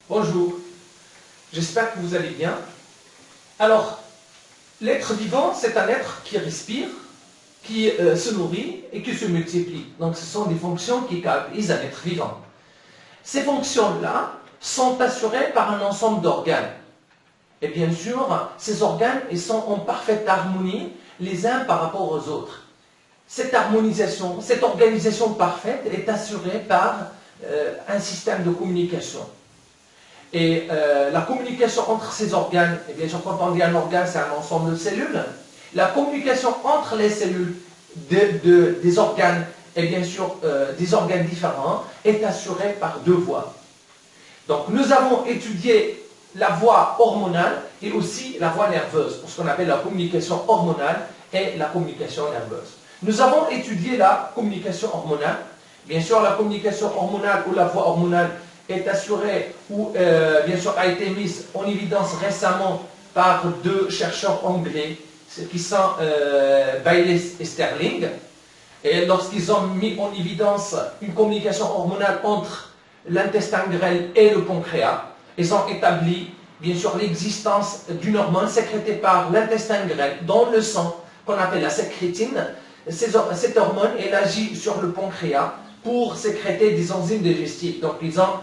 Bonjour, j'espère que vous allez bien. Alors, l'être vivant, c'est un être qui respire, qui se nourrit et qui se multiplie. Donc, ce sont des fonctions qui caractérisent un être vivant. Ces fonctions-là sont assurées par un ensemble d'organes. Et bien sûr, ces organes ils sont en parfaite harmonie les uns par rapport aux autres. Cette harmonisation, cette organisation parfaite est assurée par un système de communication. Et la communication entre ces organes, et bien sûr quand on dit un organe, c'est un ensemble de cellules, la communication entre les cellules des organes, et bien sûr des organes différents, est assurée par deux voies. Donc nous avons étudié la voie hormonale et aussi la voie nerveuse, pour ce qu'on appelle la communication hormonale et la communication nerveuse. Nous avons étudié la communication hormonale. Bien sûr, la communication hormonale ou la voie hormonale est assurée ou bien sûr a été mise en évidence récemment par deux chercheurs anglais qui sont Baylis et Sterling. Et lorsqu'ils ont mis en évidence une communication hormonale entre l'intestin grêle et le pancréas, ils ont établi bien sûr l'existence d'une hormone sécrétée par l'intestin grêle dans le sang qu'on appelle la sécrétine. Cette hormone elle agit sur le pancréas pour sécréter des enzymes digestives. Donc ils ont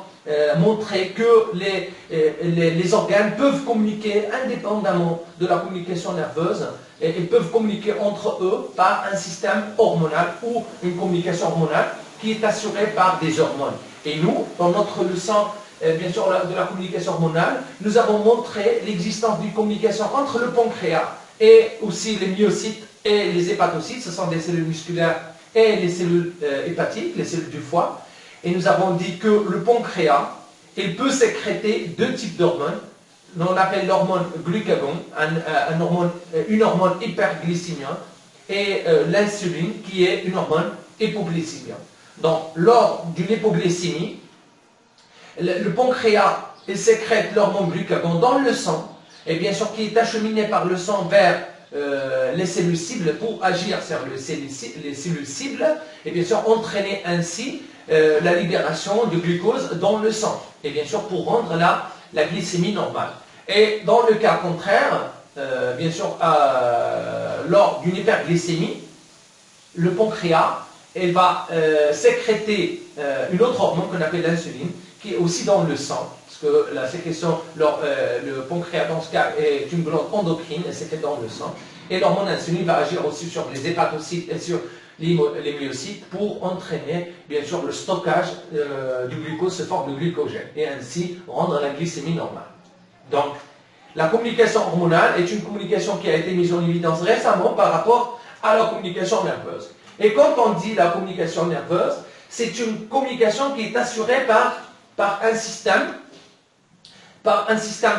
montré que les organes peuvent communiquer indépendamment de la communication nerveuse et ils peuvent communiquer entre eux par un système hormonal ou une communication hormonale qui est assurée par des hormones. Et nous, dans notre leçon bien sûr de la communication hormonale, nous avons montré l'existence d'une communication entre le pancréas et aussi les myocytes et les hépatocytes, ce sont des cellules musculaires et les cellules hépatiques, les cellules du foie. Et nous avons dit que le pancréas, il peut sécréter deux types d'hormones. On appelle l'hormone glucagon, une hormone hyperglycémienne, et l'insuline qui est une hormone hypoglycémienne. Donc, lors d'une hypoglycémie, le pancréas il sécrète l'hormone glucagon dans le sang, et bien sûr qui est acheminé par le sang vers les cellules cibles pour agir sur les cellules cibles, et bien sûr entraîner ainsi la libération de glucose dans le sang, et bien sûr pour rendre la glycémie normale. Et dans le cas contraire, bien sûr, lors d'une hyperglycémie, le pancréas elle va sécréter une autre hormone qu'on appelle l'insuline, qui est aussi dans le sang, parce que la sécrétion, le pancréas dans ce cas est une glande endocrine, elle sécrète dans le sang, et l'hormone insuline va agir aussi sur les hépatocytes et sur les myocytes pour entraîner bien sûr le stockage du glucose sous forme de glycogène, et ainsi rendre la glycémie normale. Donc, la communication hormonale est une communication qui a été mise en évidence récemment par rapport à la communication nerveuse. Et quand on dit la communication nerveuse, c'est une communication qui est assurée par un système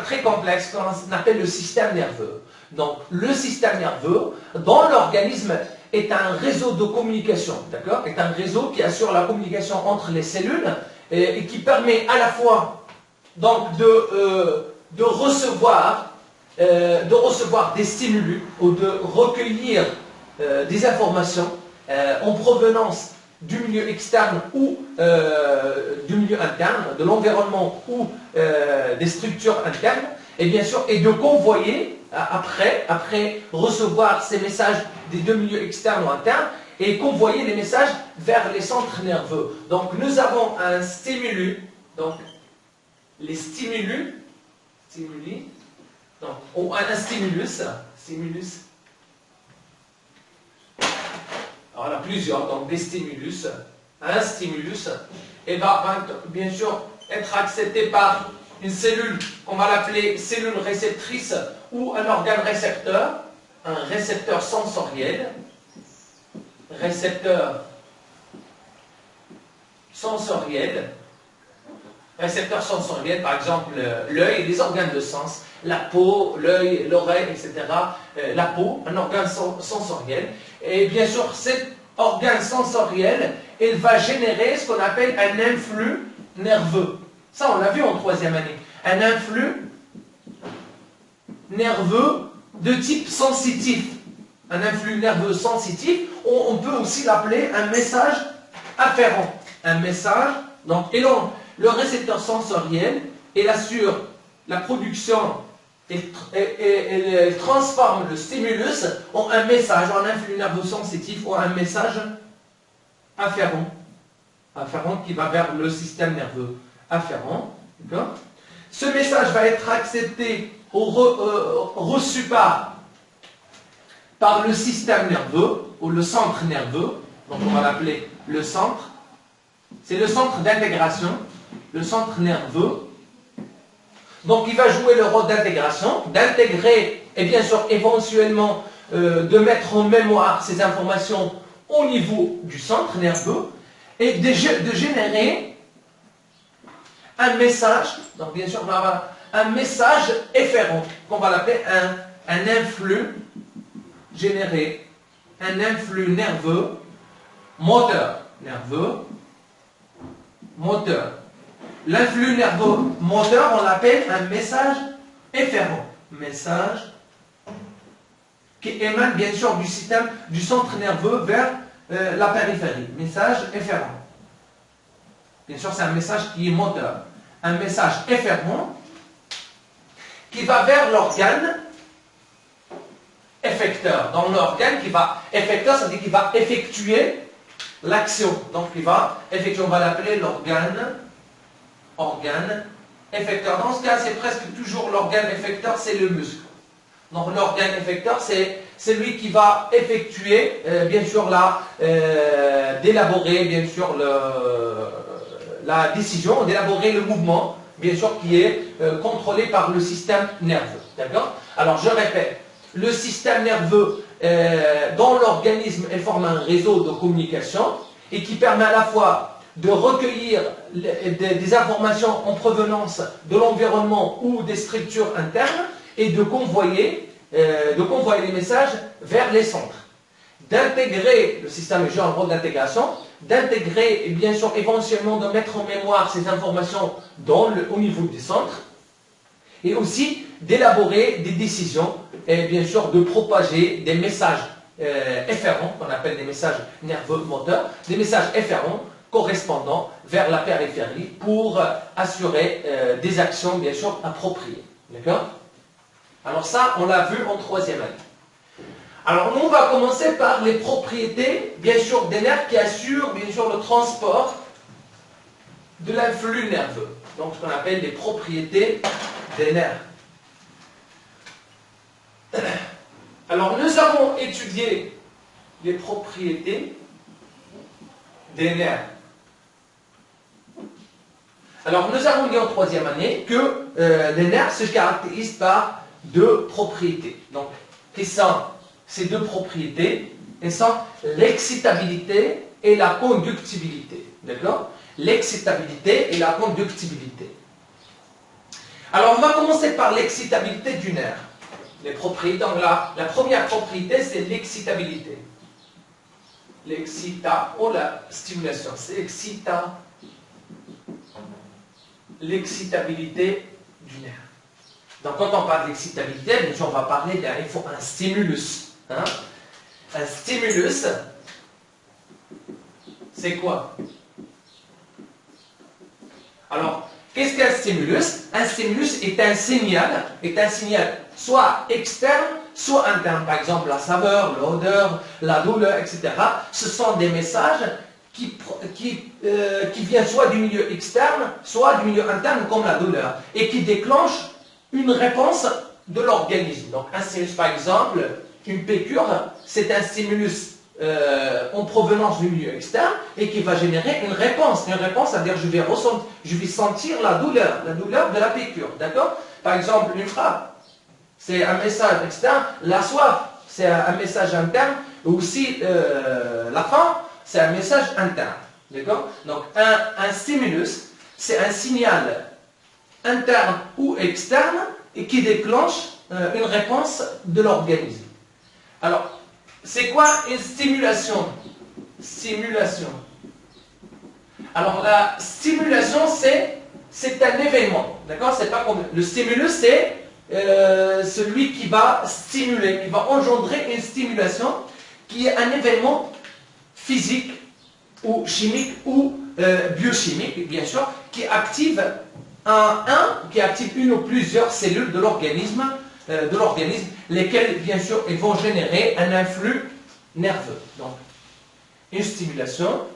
très complexe qu'on appelle le système nerveux. Donc, le système nerveux, dans l'organisme, est un réseau de communication, d'accord? Est un réseau qui assure la communication entre les cellules et qui permet à la fois donc, de recevoir des stimuli ou de recueillir des informations en provenance du milieu externe ou du milieu interne, de l'environnement ou des structures internes, et bien sûr, et de convoyer après recevoir ces messages des deux milieux externes ou internes, et convoyer les messages vers les centres nerveux. Donc nous avons un stimulus, donc les stimuli, donc, ou un stimulus. Alors, il y en a plusieurs, donc des stimulus. Un stimulus et va bien sûr être accepté par une cellule, on va l'appeler cellule réceptrice ou un organe récepteur, un récepteur sensoriel. Récepteur sensoriel, par exemple l'œil et les organes de sens, la peau, l'œil, l'oreille, etc. La peau, un organe sensoriel. Et bien sûr, cet organe sensoriel, il va générer ce qu'on appelle un influx nerveux. Ça, on l'a vu en troisième année. Un influx nerveux de type sensitif. Un influx nerveux sensitif, on peut aussi l'appeler un message afférent. Un message, donc, et donc, le récepteur sensoriel, il assure la production, il transforme le stimulus en un message, en un flux nerveux sensitif ou un message afférent, qui va vers le système nerveux afférent. Ce message va être accepté ou reçu par le système nerveux ou le centre nerveux, donc on va l'appeler le centre. C'est le centre d'intégration, le centre nerveux. Donc il va jouer le rôle d'intégration, d'intégrer et bien sûr éventuellement de mettre en mémoire ces informations au niveau du centre nerveux et de générer un message, donc bien sûr on va avoir un message efférent, qu'on va l'appeler un influx généré, un influx nerveux, moteur. L'influx nerveux moteur, on l'appelle un message efférent. Message qui émane bien sûr du système, du centre nerveux vers la périphérie. Message efférent. Bien sûr, c'est un message qui est moteur. Un message efférent qui va vers l'organe effecteur. Dans l'organe qui va effecteur, ça veut dire qu'il va effectuer l'action. Donc, il va effectuer, on va l'appeler l'organe effecteur. Dans ce cas, c'est presque toujours l'organe effecteur, c'est le muscle. Donc, l'organe effecteur, c'est celui qui va effectuer, bien sûr, d'élaborer, bien sûr, la décision, d'élaborer le mouvement, bien sûr, qui est contrôlé par le système nerveux. D'accord? Alors, je répète, le système nerveux, dans l'organisme, elle forme un réseau de communication et qui permet à la fois de recueillir des informations en provenance de l'environnement ou des structures internes et de convoyer les messages vers les centres. D'intégrer, le système joue un rôle d'intégration, d'intégrer et bien sûr éventuellement de mettre en mémoire ces informations au niveau du centre et aussi d'élaborer des décisions et bien sûr de propager des messages efférents, qu'on appelle des messages nerveux moteurs, des messages efférents correspondant vers la périphérie pour assurer des actions bien sûr appropriées. D'accord? Alors ça, on l'a vu en troisième année. Alors nous, on va commencer par les propriétés, bien sûr, des nerfs qui assurent bien sûr le transport de l'influx nerveux. Donc ce qu'on appelle les propriétés des nerfs. Alors nous avons étudié les propriétés des nerfs. Alors nous avons dit en troisième année que les nerfs se caractérisent par deux propriétés. Donc, qui sont ces deux propriétés? Elles sont l'excitabilité et la conductibilité. D'accord? L'excitabilité et la conductibilité. Alors on va commencer par l'excitabilité du nerf. Les propriétés, donc la première propriété, c'est l'excitabilité. La stimulation, c'est l'excitabilité du nerf. Donc quand on parle d'excitabilité, bien sûr on va parler d'un stimulus. Hein? Un stimulus, c'est quoi? Alors, qu'est-ce qu'un stimulus? Un stimulus est un signal soit externe, soit interne. Par exemple, la saveur, l'odeur, la douleur, etc. Ce sont des messages qui viennent soit du milieu externe, soit du milieu interne, comme la douleur, et qui déclenchent une réponse de l'organisme. Donc, un stimulus, par exemple, une piqûre, c'est un stimulus en provenance du milieu externe et qui va générer une réponse. Une réponse, c'est-à-dire je vais sentir la douleur de la piqûre. D'accord? Par exemple, une frappe, c'est un message externe. La soif, c'est un message interne. Ou aussi, la faim, c'est un message interne. D'accord? Donc, un stimulus, c'est un signal interne ou externe et qui déclenche une réponse de l'organisme. Alors, c'est quoi une stimulation? Stimulation. Alors, la stimulation, c'est un événement. D'accord? C'est pas comme le stimulus, c'est celui qui va stimuler, qui va engendrer une stimulation qui est un événement physique ou chimique ou biochimique, bien sûr, qui active un qui active une ou plusieurs cellules de l'organisme, lesquelles, bien sûr, ils vont générer un influx nerveux. Donc, une stimulation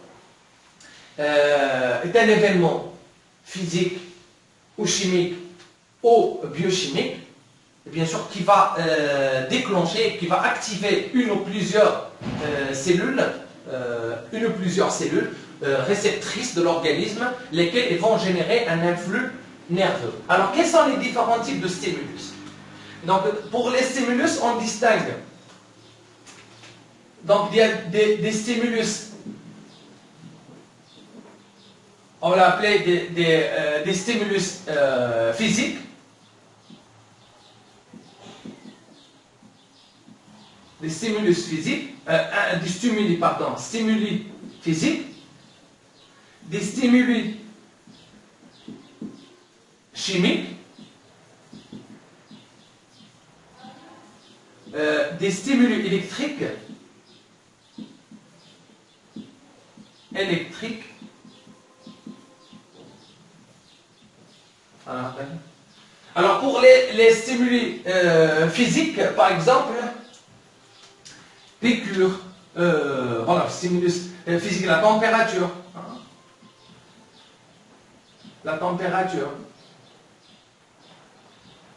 est un événement physique ou chimique ou biochimique, bien sûr, qui va déclencher, qui va activer une ou plusieurs cellules, réceptrices de l'organisme, lesquelles vont générer un influx nerveux. Alors, quels sont les différents types de stimulus? Donc, pour les stimulus, on distingue. Donc, il y a des stimulus, on va l'appeler des stimulus physiques. Des stimulus physiques, stimuli physiques, des stimuli chimiques, des stimuli électriques, Alors pour les stimuli physiques, par exemple, piqûre, voilà, stimulus physique, la température. La température.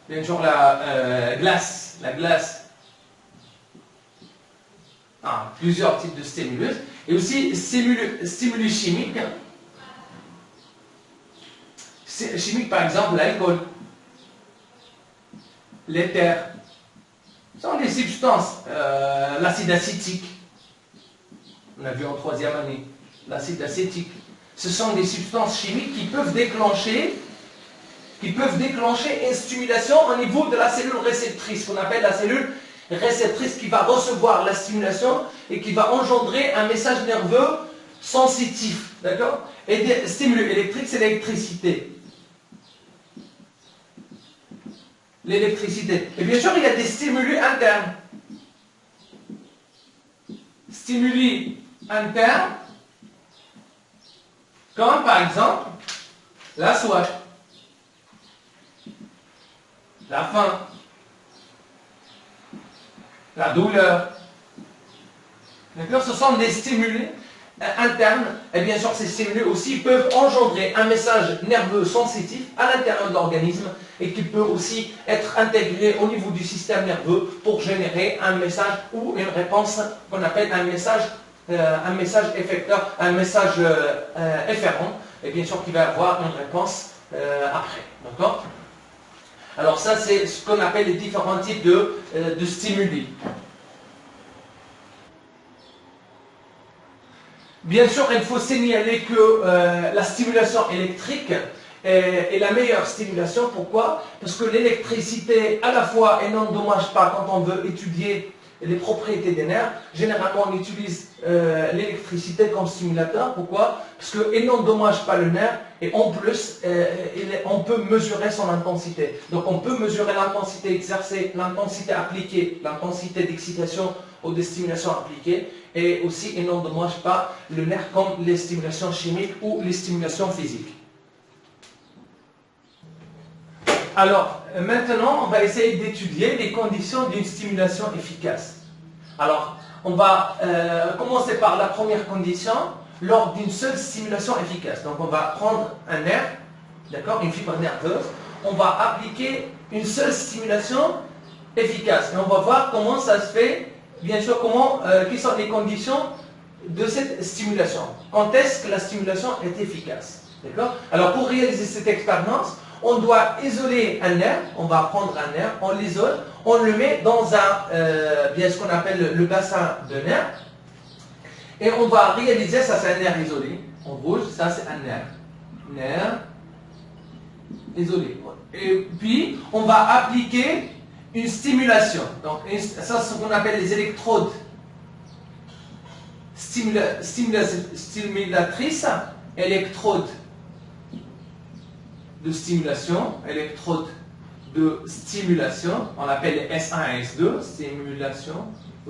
Bien sûr, la glace. Plusieurs types de stimulus. Et aussi stimuli chimiques. Chimiques, par exemple, l'alcool, l'éther. Ce sont des substances, l'acide acétique, on a vu en 3e année, l'acide acétique. Ce sont des substances chimiques qui peuvent déclencher une stimulation au niveau de la cellule réceptrice, qu'on appelle la cellule réceptrice, qui va recevoir la stimulation et qui va engendrer un message nerveux sensitif. D'accord? Et des stimuli électriques, c'est l'électricité. L'électricité. Et bien sûr, il y a des stimuli internes. Stimuli internes, comme par exemple la soif, la faim, la douleur. D'accord? Ce sont des stimuli internes, et bien sûr ces stimuli aussi peuvent engendrer un message nerveux sensitif à l'intérieur de l'organisme et qui peut aussi être intégré au niveau du système nerveux pour générer un message ou une réponse qu'on appelle un message effecteur, un message efférent, et bien sûr qui va avoir une réponse après. D'accord? Alors ça c'est ce qu'on appelle les différents types de stimuli. Bien sûr, il faut signaler que la stimulation électrique est la meilleure stimulation. Pourquoi? Parce que l'électricité, à la fois, elle n'endommage pas quand on veut étudier les propriétés des nerfs. Généralement, on utilise l'électricité comme stimulateur. Pourquoi? Parce qu'elle n'endommage pas le nerf et en plus, on peut mesurer son intensité. Donc, on peut mesurer l'intensité exercée, l'intensité appliquée, l'intensité d'excitation ou de stimulation appliquée. Et aussi, il n'endommage pas le nerf comme les stimulations chimiques ou les stimulations physiques. Alors, maintenant, on va essayer d'étudier les conditions d'une stimulation efficace. Alors, on va commencer par la première condition, lors d'une seule stimulation efficace. Donc, on va prendre un nerf, d'accord, une fibre nerveuse, on va appliquer une seule stimulation efficace. Et on va voir comment ça se fait. Bien sûr, quelles sont les conditions de cette stimulation? Quand est-ce que la stimulation est efficace? D'accord? Alors, pour réaliser cette expérience, on doit isoler un nerf. On va prendre un nerf, on l'isole, on le met dans bien ce qu'on appelle le bassin de nerf. Et on va réaliser, ça c'est un nerf isolé. En rouge, ça c'est un nerf. Nerf isolé. Et puis, on va appliquer une stimulation. Donc, ça, c'est ce qu'on appelle les électrodes stimulatrices, électrodes de stimulation, on l'appelle les S1 et S2,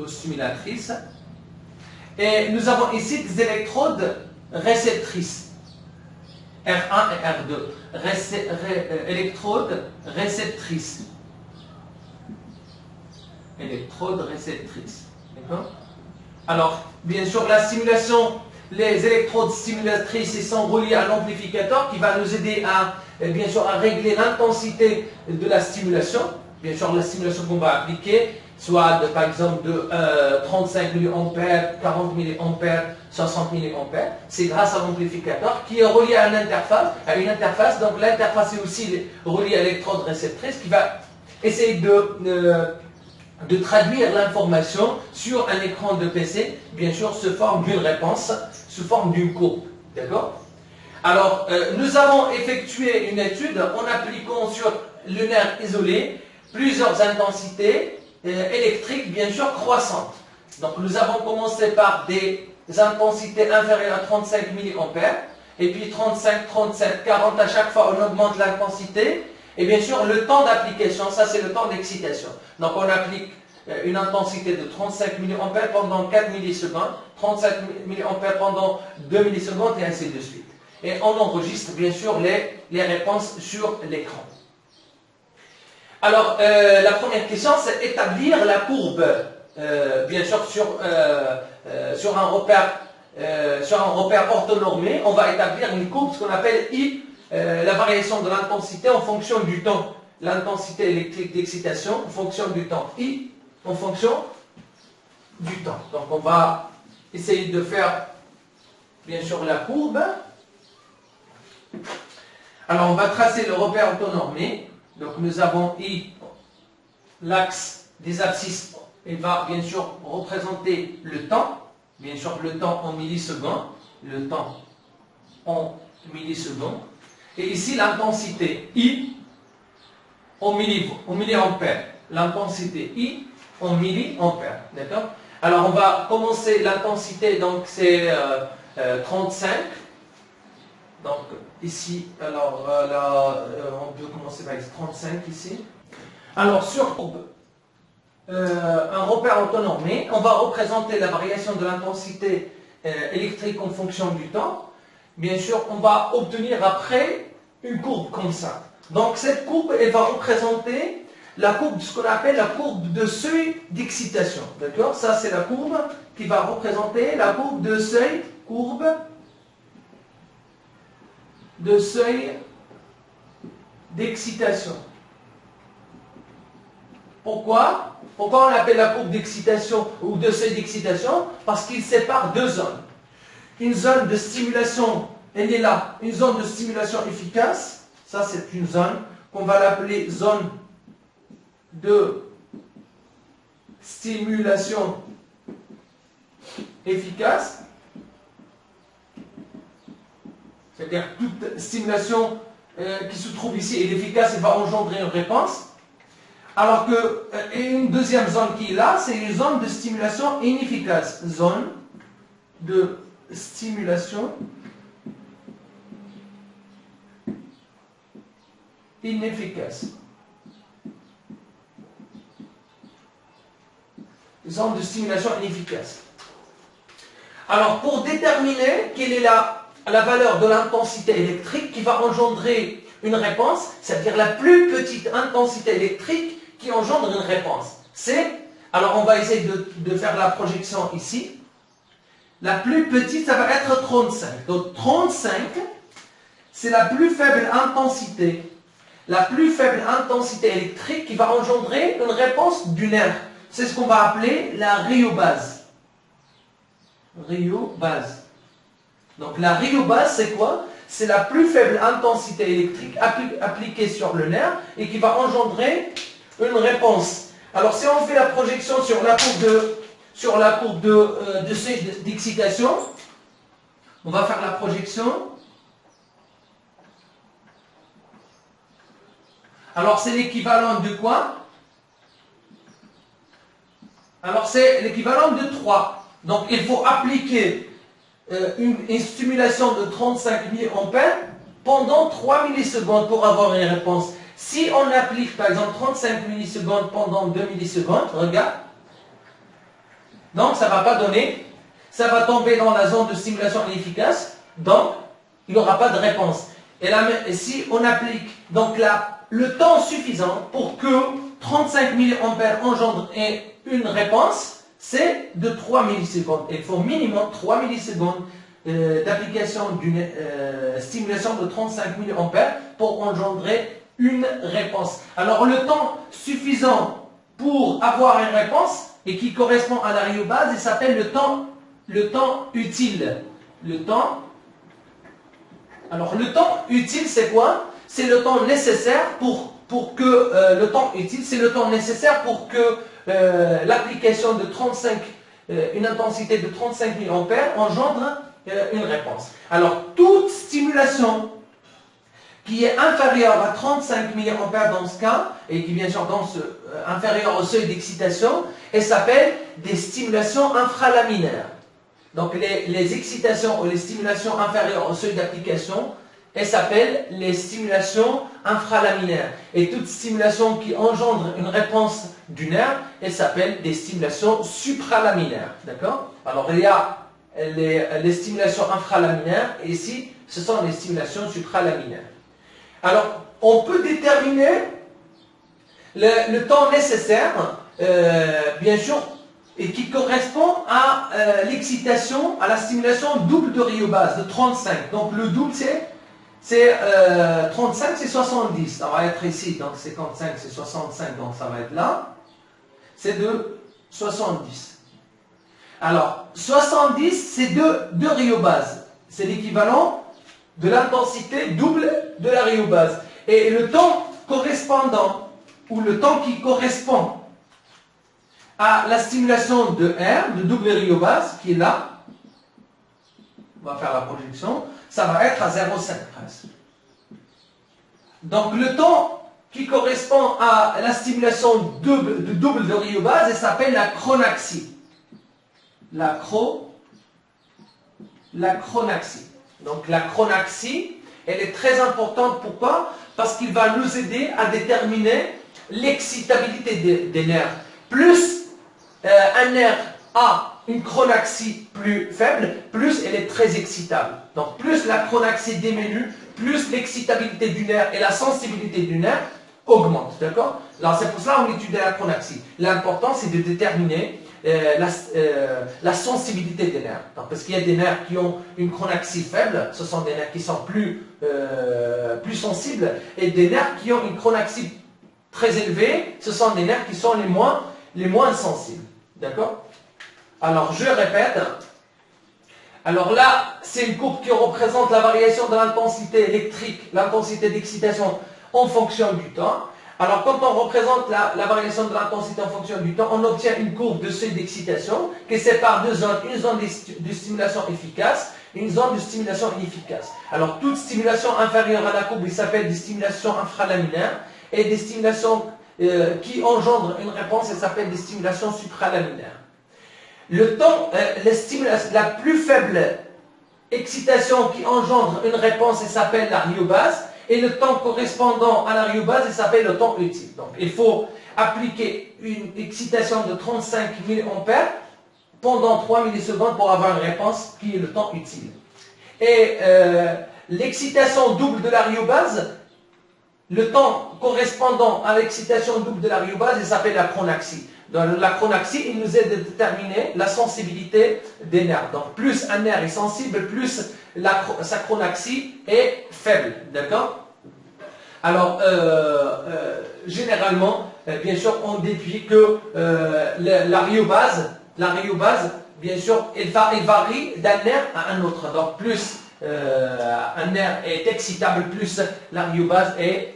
stimulatrices. Et nous avons ici des électrodes réceptrices, R1 et R2. électrode réceptrice. Électrode réceptrice. D'accord? Alors, bien sûr, la stimulation, les électrodes stimulatrices, ils sont reliées à l'amplificateur qui va nous aider à, bien sûr, à régler l'intensité de la stimulation. Bien sûr, la stimulation qu'on va appliquer, soit par exemple de 35 mA, 40 mA, 60 mA, c'est grâce à l'amplificateur qui est relié à une interface. Donc l'interface est aussi reliée à l'électrode réceptrice qui va essayer de traduire l'information sur un écran de PC, bien sûr, sous forme d'une réponse, sous forme d'une courbe. D'accord? Alors, nous avons effectué une étude en appliquant sur le nerf isolé plusieurs intensités électriques, bien sûr, croissantes. Donc, nous avons commencé par des intensités inférieures à 35 mA, et puis 35, 37, 40, à chaque fois, on augmente l'intensité. Et bien sûr, le temps d'application, ça c'est le temps d'excitation. Donc on applique une intensité de 35 mA pendant 4 millisecondes, 35 mA pendant 2 millisecondes et ainsi de suite. Et on enregistre bien sûr les réponses sur l'écran. Alors la première question c'est établir la courbe, bien sûr sur un repère orthonormé, on va établir une courbe, ce qu'on appelle I. La variation de l'intensité en fonction du temps. L'intensité électrique d'excitation en fonction du temps. I en fonction du temps. Donc on va essayer de faire bien sûr la courbe. Alors on va tracer le repère orthonormé. Donc nous avons I, l'axe des abscisses, il va bien sûr représenter le temps. Bien sûr le temps en millisecondes. Le temps en millisecondes. Et ici, l'intensité I en milliampères. L'intensité I en milliampères. D'accord? Alors, on va commencer l'intensité, donc c'est 35. Donc, ici, alors là, on peut commencer par 35 ici. Alors, sur un repère orthonormé, on va représenter la variation de l'intensité électrique en fonction du temps. Bien sûr, on va obtenir après une courbe comme ça. Donc cette courbe, elle va représenter la courbe, ce qu'on appelle la courbe de seuil d'excitation. D'accord? Ça, c'est la courbe qui va représenter la courbe de seuil, d'excitation. Pourquoi? Pourquoi on l'appelle la courbe d'excitation ou de seuil d'excitation? Parce qu'il sépare deux zones. Une zone de stimulation, elle est là, une zone de stimulation efficace. Ça, c'est une zone qu'on va l'appeler zone de stimulation efficace. C'est-à-dire toute stimulation qui se trouve ici est efficace et va engendrer une réponse. Alors que, et une deuxième zone qui est là, c'est une zone de stimulation inefficace. Zone de stimulation inefficace. Zone de stimulation inefficace. Alors, pour déterminer quelle est la valeur de l'intensité électrique qui va engendrer une réponse, c'est-à-dire la plus petite intensité électrique qui engendre une réponse, c'est, alors on va essayer de faire la projection ici. La plus petite, ça va être 35. Donc 35, c'est la plus faible intensité. La plus faible intensité électrique qui va engendrer une réponse du nerf. C'est ce qu'on va appeler la rhéobase. Rhéobase. Donc la rhéobase, c'est quoi? C'est la plus faible intensité électrique appliquée sur le nerf et qui va engendrer une réponse. Alors si on fait la projection sur la courbe de seuil d'excitation, on va faire la projection. Alors c'est l'équivalent de quoi? Alors c'est l'équivalent de 3. Donc il faut appliquer une stimulation de 35 mA pendant 3 millisecondes pour avoir une réponse. Si on applique par exemple 35 millisecondes pendant 2 millisecondes, regarde, donc ça ne va pas donner, ça va tomber dans la zone de stimulation inefficace, donc il n'y aura pas de réponse. Et si on applique donc là, le temps suffisant pour que 35 mA engendre une réponse, c'est de 3 millisecondes. Il faut minimum 3 millisecondes d'application d'une stimulation de 35 mA pour engendrer une réponse. Alors le temps suffisant pour avoir une réponse et qui correspond à l'aréobase, il s'appelle le temps utile. Alors le temps utile, c'est quoi? C'est le temps nécessaire pour que le temps utile, c'est le temps nécessaire pour que l'application de 35, une intensité de 35 mA engendre une réponse. Alors toute stimulation qui est inférieure à 35 mA dans ce cas, et qui bien sûr inférieure au seuil d'excitation, elle s'appelle des stimulations infralaminaires. Donc les excitations ou les stimulations inférieures au seuil d'application, elles s'appellent les stimulations infralaminaires. Et toute stimulation qui engendre une réponse du nerf, elle s'appelle des stimulations supralaminaires. D'accord? Alors il y a les stimulations infralaminaires, et ici, ce sont les stimulations supralaminaires. Alors, on peut déterminer le temps nécessaire, bien sûr, et qui correspond à l'excitation, à la stimulation double de rhéobase, de 35. Donc, le double, c'est 35, c'est 70. Ça va être ici, donc 55, c'est 65, donc ça va être là. C'est de 70. Alors, 70, c'est deux rhéobases. C'est l'équivalent de l'intensité double de la rhéobase. Et le temps correspondant, ou le temps qui correspond à la stimulation de R, de double rhéobase, qui est là, on va faire la projection, ça va être à 0,5 presque. Donc le temps qui correspond à la stimulation de double de rhéobase, elle s'appelle la chronaxie. La chronaxie. Donc la chronaxie, elle est très importante. Pourquoi? Parce qu'il va nous aider à déterminer l'excitabilité des nerfs. Plus un nerf a une chronaxie plus faible, plus elle est très excitable. Donc plus la chronaxie diminue, plus l'excitabilité du nerf et la sensibilité du nerf augmentent. D'accord? Alors c'est pour cela qu'on étudie la chronaxie. L'important c'est de déterminer la sensibilité des nerfs. Donc, parce qu'il y a des nerfs qui ont une chronaxie faible, ce sont des nerfs qui sont plus sensibles, et des nerfs qui ont une chronaxie très élevée, ce sont des nerfs qui sont les moins sensibles. D'accord? Alors, je répète. Alors là, c'est une courbe qui représente la variation de l'intensité électrique, l'intensité d'excitation en fonction du temps. Alors, quand on représente la variation de l'intensité en fonction du temps, on obtient une courbe de seuil d'excitation qui sépare deux zones, une zone de stimulation efficace et une zone de stimulation inefficace. Alors, toute stimulation inférieure à la courbe, il s'appelle des stimulations infralaminaires, et des stimulations qui engendrent une réponse, elles s'appellent des stimulations supralaminaires. Le temps, la plus faible excitation qui engendre une réponse, elle s'appelle la rhéobase. Et le temps correspondant à la rhéobase, il s'appelle le temps utile. Donc, il faut appliquer une excitation de 35 mA pendant 3 millisecondes pour avoir une réponse qui est le temps utile. Et l'excitation double de la rhéobase, le temps correspondant à l'excitation double de la rhéobase, il s'appelle la chronaxie. Dans la chronaxie, il nous aide à déterminer la sensibilité des nerfs. Donc, plus un nerf est sensible, plus sa chronaxie est faible. D'accord? Alors, généralement, bien sûr, on déduit que la rhéobase, bien sûr, elle varie d'un nerf à un autre. Donc, plus un nerf est excitable, plus la rhéobase est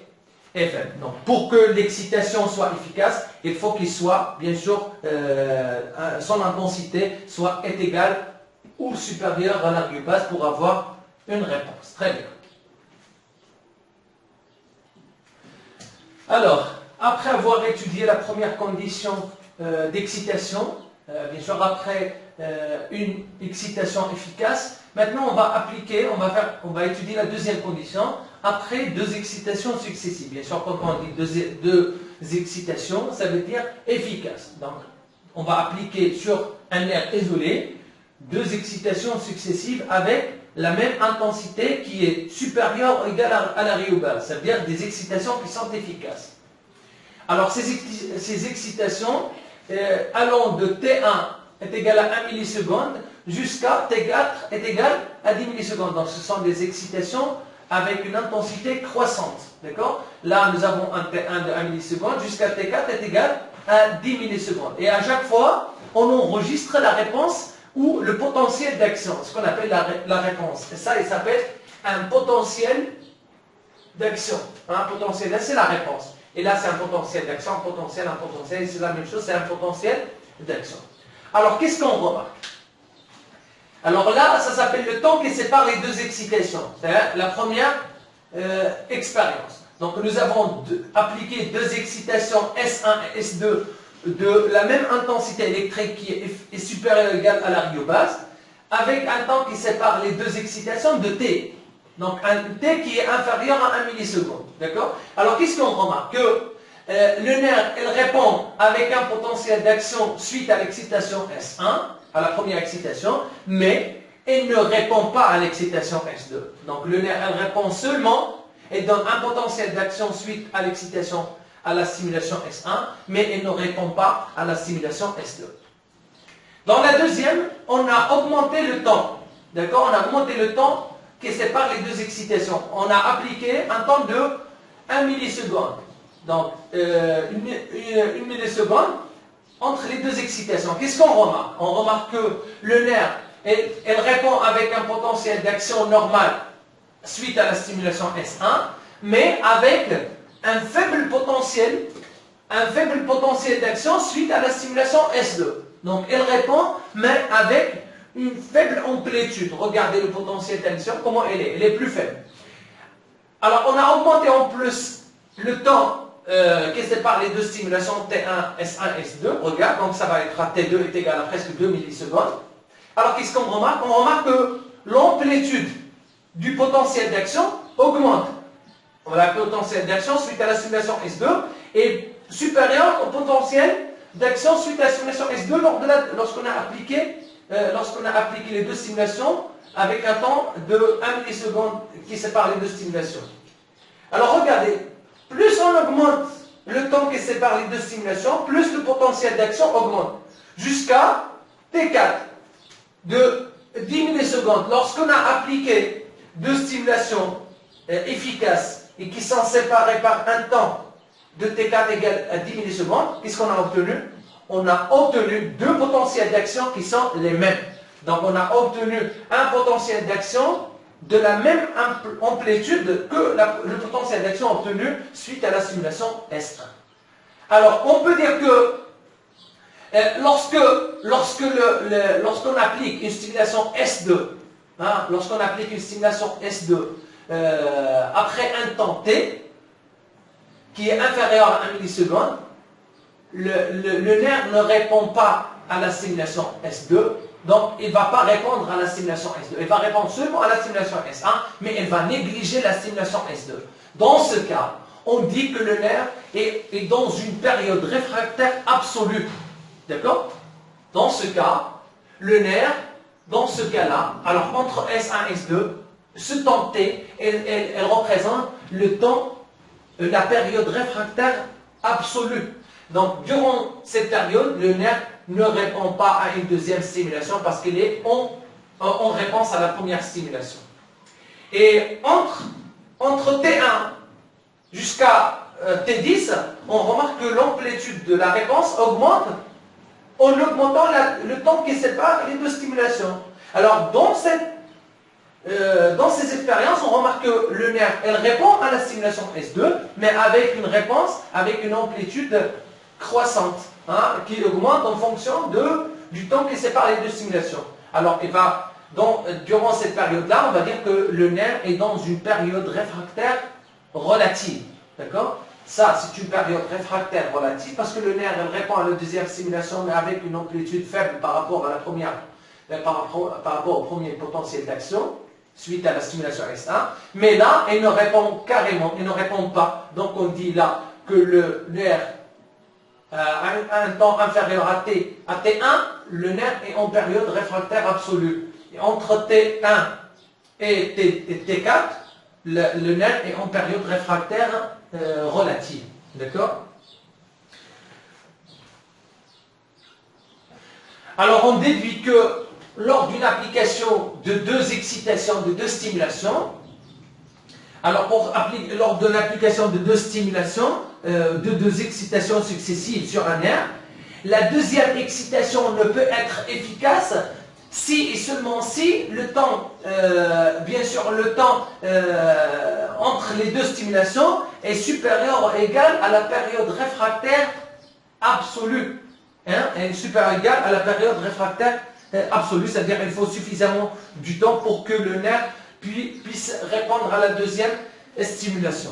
faible. Donc, pour que l'excitation soit efficace, il faut qu'il soit, bien sûr, son intensité est égale ou supérieure à la rhéobase pour avoir une réponse. Très bien. Alors, après avoir étudié la première condition d'excitation, bien sûr après une excitation efficace, maintenant on va étudier la deuxième condition après deux excitations successives. Bien sûr, quand on dit deux excitations, ça veut dire efficace. Donc, on va appliquer sur un nerf isolé deux excitations successives avec la même intensité qui est supérieure ou égale à la rhéobase, c'est-à-dire des excitations qui sont efficaces. Alors ces excitations allant de T1 est égal à 1 milliseconde jusqu'à T4 est égal à 10 millisecondes. Donc ce sont des excitations avec une intensité croissante. D'accord? Là, nous avons un T1 de 1 milliseconde jusqu'à T4 est égal à 10 millisecondes. Et à chaque fois, on enregistre la réponse ou le potentiel d'action, ce qu'on appelle la réponse. Et ça, il s'appelle un potentiel d'action. Un potentiel, c'est la réponse. Et là, c'est un potentiel d'action, un potentiel, c'est la même chose, c'est un potentiel d'action. Alors, qu'est-ce qu'on remarque? Alors là, ça s'appelle le temps qui sépare les deux excitations. C'est-à-dire la première expérience. Donc, nous avons appliqué deux excitations S1 et S2 de la même intensité électrique qui est supérieure ou égale à la rhéobase, avec un temps qui sépare les deux excitations de T. Donc, un T qui est inférieur à 1 milliseconde. D'accord? Alors, qu'est-ce qu'on remarque? Que le nerf, il répond avec un potentiel d'action suite à l'excitation S1, à la première excitation, mais il ne répond pas à l'excitation S2. Donc, le nerf, il répond seulement et donne un potentiel d'action suite à l'excitation, à la stimulation S1, mais il ne répond pas à la stimulation S2. Dans la deuxième, on a augmenté le temps. D'accord? On a augmenté le temps qui sépare les deux excitations. On a appliqué un temps de 1 milliseconde. Donc, une milliseconde entre les deux excitations. Qu'est-ce qu'on remarque? On remarque que le nerf, elle répond avec un potentiel d'action normal suite à la stimulation S1, mais avec un faible potentiel d'action suite à la stimulation S2. Donc, elle répond, mais avec une faible amplitude. Regardez le potentiel d'action, comment elle est plus faible. Alors, on a augmenté en plus le temps qui sépare les deux stimulations T1, S1, S2. Regarde, donc ça va être à T2 est égal à presque 2 millisecondes. Alors, qu'est-ce qu'on remarque? On remarque que l'amplitude du potentiel d'action augmente. La potentiel d'action suite à la stimulation S2 est supérieur au potentiel d'action suite à la stimulation S2 lorsqu'on a appliqué les deux stimulations avec un temps de 1 milliseconde qui sépare les deux stimulations. Alors regardez, plus on augmente le temps qui sépare les deux stimulations, plus le potentiel d'action augmente. Jusqu'à T4 de 10 millisecondes. Lorsqu'on a appliqué deux stimulations efficaces et qui sont séparées par un temps de T4 égal à 10 millisecondes, qu'est-ce qu'on a obtenu? On a obtenu deux potentiels d'action qui sont les mêmes. Donc on a obtenu un potentiel d'action de la même amplitude que le potentiel d'action obtenu suite à la stimulation S1. Alors on peut dire que lorsqu'on applique une stimulation S2, lorsqu'on applique une stimulation S2 après un temps T qui est inférieur à 1 milliseconde, le nerf ne répond pas à la stimulation S2, donc il ne va pas répondre à la stimulation S2. Il va répondre seulement à la stimulation S1, mais il va négliger la stimulation S2. Dans ce cas, on dit que le nerf est dans une période réfractaire absolue. D'accord? Dans ce cas, le nerf, dans ce cas-là, alors entre S1 et S2, ce temps T, elle représente le temps, la période réfractaire absolue. Donc, durant cette période, le nerf ne répond pas à une deuxième stimulation parce qu'il est en réponse à la première stimulation. Et entre T1 jusqu'à T10, on remarque que l'amplitude de la réponse augmente en augmentant le temps qui sépare les deux stimulations. Alors, dans ces expériences, on remarque que le nerf, elle répond à la stimulation S2, mais avec une réponse, avec une amplitude croissante, qui augmente en fonction du temps qui sépare les deux stimulations. Alors, durant cette période-là, on va dire que le nerf est dans une période réfractaire relative. D'accord? Ça, c'est une période réfractaire relative parce que le nerf elle répond à la deuxième stimulation, mais avec une amplitude faible par rapport à la première, par rapport au premier potentiel d'action suite à la stimulation S1. Mais là, elle ne répond carrément, elle ne répond pas. Donc, on dit là que le nerf à un temps inférieur à T1, le nerf est en période réfractaire absolue. Et entre T1 et T4, le nerf est en période réfractaire relative. D'accord? Alors on déduit que lors d'une application de deux excitations, de deux stimulations, alors lors de l'application de deux stimulations, de deux excitations successives sur un nerf, la deuxième excitation ne peut être efficace si et seulement si le temps, bien sûr le temps entre les deux stimulations est supérieur ou égal à la période réfractaire absolue. Est supérieur ou égal à la période réfractaire absolue, c'est-à-dire qu'il faut suffisamment du temps pour que le nerf puisse répondre à la deuxième stimulation.